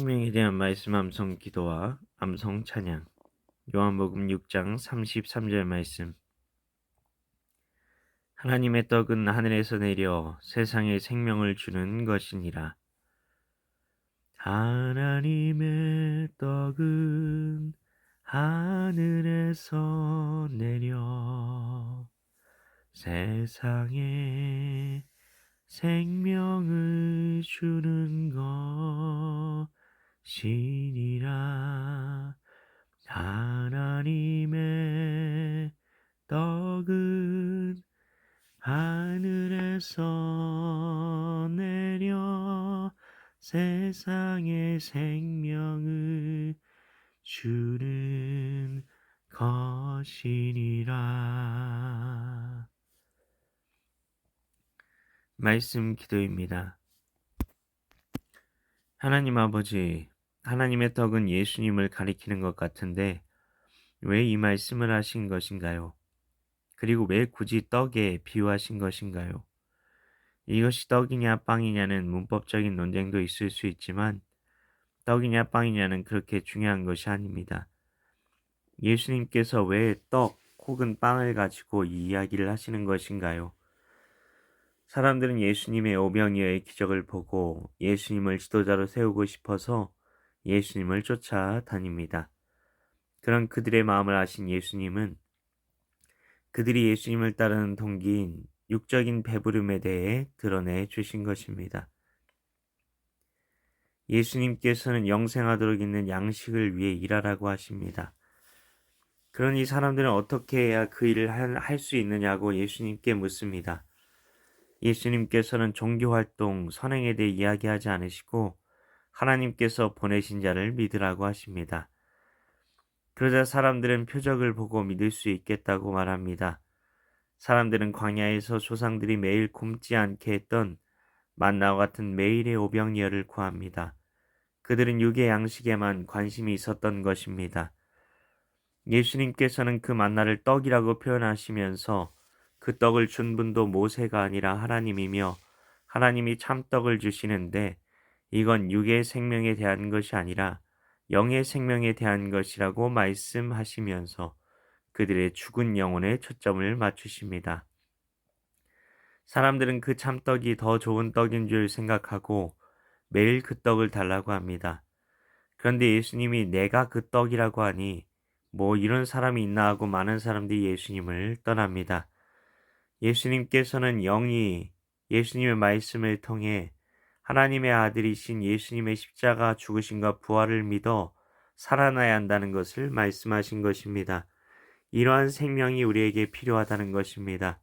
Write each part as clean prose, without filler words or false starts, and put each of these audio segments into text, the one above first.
생명에 대한 말씀 암송 기도와 암송 찬양. 요한복음 6장 33절 말씀. 하나님의 떡은 하늘에서 내려 세상에 생명을 주는 것이니라. 하나님의 떡은 하늘에서 내려 세상에 생명을 주는 것이니라. 하나님의 떡은 하늘에서 내려 세상에 생명을 주는 것이니라. 말씀 기도입니다. 하나님 아버지, 하나님의 떡은 예수님을 가리키는 것 같은데 왜 이 말씀을 하신 것인가요? 그리고 왜 굳이 떡에 비유하신 것인가요? 이것이 떡이냐 빵이냐는 문법적인 논쟁도 있을 수 있지만 떡이냐 빵이냐는 그렇게 중요한 것이 아닙니다. 예수님께서 왜 떡 혹은 빵을 가지고 이 이야기를 하시는 것인가요? 사람들은 예수님의 오병이어의 기적을 보고 예수님을 지도자로 세우고 싶어서 예수님을 쫓아다닙니다. 그런 그들의 마음을 아신 예수님은 그들이 예수님을 따르는 동기인 육적인 배부름에 대해 드러내 주신 것입니다. 예수님께서는 영생하도록 있는 양식을 위해 일하라고 하십니다. 그러니 사람들은 어떻게 해야 그 일을 할 수 있느냐고 예수님께 묻습니다. 예수님께서는 종교활동, 선행에 대해 이야기하지 않으시고 하나님께서 보내신 자를 믿으라고 하십니다. 그러자 사람들은 표적을 보고 믿을 수 있겠다고 말합니다. 사람들은 광야에서 조상들이 매일 굶지 않게 했던 만나와 같은 매일의 오병이어를 구합니다. 그들은 육의 양식에만 관심이 있었던 것입니다. 예수님께서는 그 만나를 떡이라고 표현하시면서 그 떡을 준 분도 모세가 아니라 하나님이며 하나님이 참떡을 주시는데 이건 육의 생명에 대한 것이 아니라 영의 생명에 대한 것이라고 말씀하시면서 그들의 죽은 영혼에 초점을 맞추십니다. 사람들은 그 참떡이 더 좋은 떡인 줄 생각하고 매일 그 떡을 달라고 합니다. 그런데 예수님이 내가 그 떡이라고 하니 뭐 이런 사람이 있나 하고 많은 사람들이 예수님을 떠납니다. 예수님께서는 영이 예수님의 말씀을 통해 하나님의 아들이신 예수님의 십자가 죽으심과 부활을 믿어 살아나야 한다는 것을 말씀하신 것입니다. 이러한 생명이 우리에게 필요하다는 것입니다.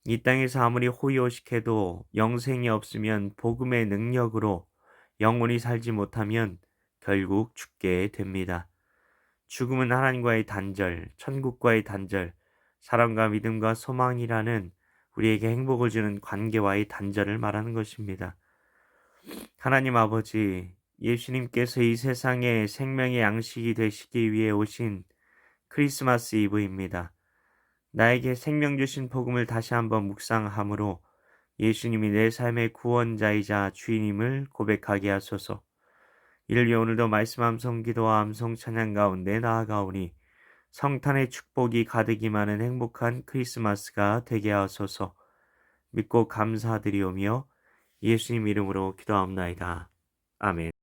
이 땅에서 아무리 호의호식해도 영생이 없으면 복음의 능력으로 영원히 살지 못하면 결국 죽게 됩니다. 죽음은 하나님과의 단절, 천국과의 단절, 사랑과 믿음과 소망이라는 우리에게 행복을 주는 관계와의 단절을 말하는 것입니다. 하나님 아버지, 예수님께서 이 세상에 생명의 양식이 되시기 위해 오신 크리스마스 이브입니다. 나에게 생명 주신 복음을 다시 한번 묵상함으로 예수님이 내 삶의 구원자이자 주인임을 고백하게 하소서. 이를 위해 오늘도 말씀 암송 기도와 암송 찬양 가운데 나아가오니 성탄의 축복이 가득 임하는 행복한 크리스마스가 되게 하소서. 믿고 감사드리오며 예수님 이름으로 기도하옵나이다. 아멘.